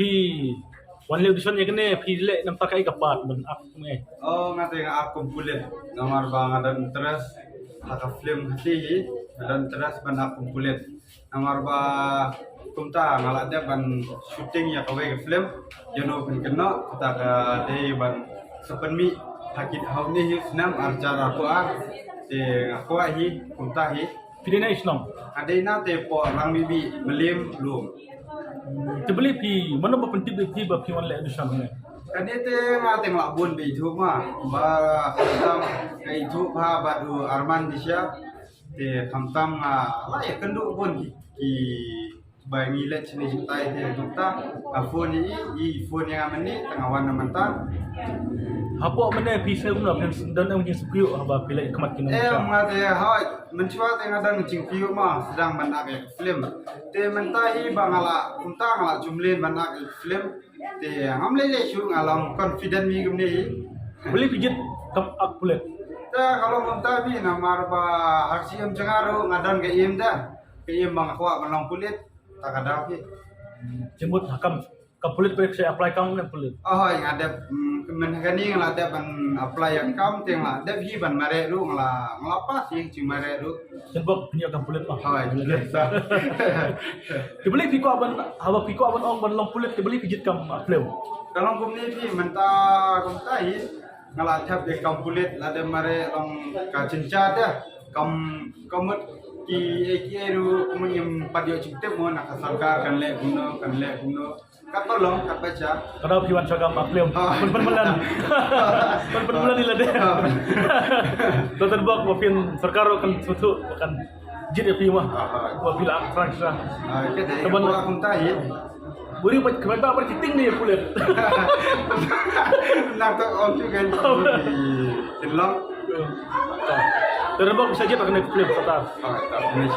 Phi one audition ya kene phi le nam pakai kapat ben ak me. Oh ngate nga aku kulit ngamar bang dan terus haka film hati dan terus ban aku kulit ngamar ba kumta ngalade ban syuting ya kawe film jono ben kena kita ka de ban sepenmi hakit hauni hi senam arcara ko te aku hi kumta hi Pidina Islam. adena te po rang bibi melim lum Tebeli phi mana ba penting phi ba phi one le audition ne. kadi te ngate nglabun be itu mah ba khamtam kai itu ba badu arman disya te khamtam la ya kendu pun ki ba ngilet sini jutai te juta phone i phone yang amani tengah warna mentah Hapo mana phi se umna dan ang jing sukriu ba phi le kemat kinu. ngate hai mencuat yang ada ngcing piu mah sedang menak film te mentahi bangala unta ngala jumlin menak film te hamle le syu ngalam confident mi gumni Beli pijit kam ak pulet. ta kalau munta bi namar ba harsiam cengaro ngadan ke im dah ke im bang aku menong kulit tak ada pi Jembut hakam kam pulet pe saya apply kam ne pulet. oh yang ada men gani ngala ada ban apply yang kam teng la ada bi ban mare lu ngala ngelapa sih cuma mare lu Jembut punya kam pulet mah. hai biasa Tebeli phi ko aban hawa phi ko aban ong ban long pulet tebeli pijit kam film. kalau kum ni bi menta kum tai ngala thap de kam kulit la de mare long ka cinca dah kamut ki ru menyem padio cipte mo nak sarkar kan le kuno kat tolong kat baca Karena phi wan sagam film. Pen bulan. Pen bulan ni lade. Total bak mo pin sarkar kan sutu kan jit phi mah. Wa phi la Francia. ke de aku tai Buri ba kemba ba citing ni pulet. nak to on juga tilong Terbang bisa je pakai film kata. tak boleh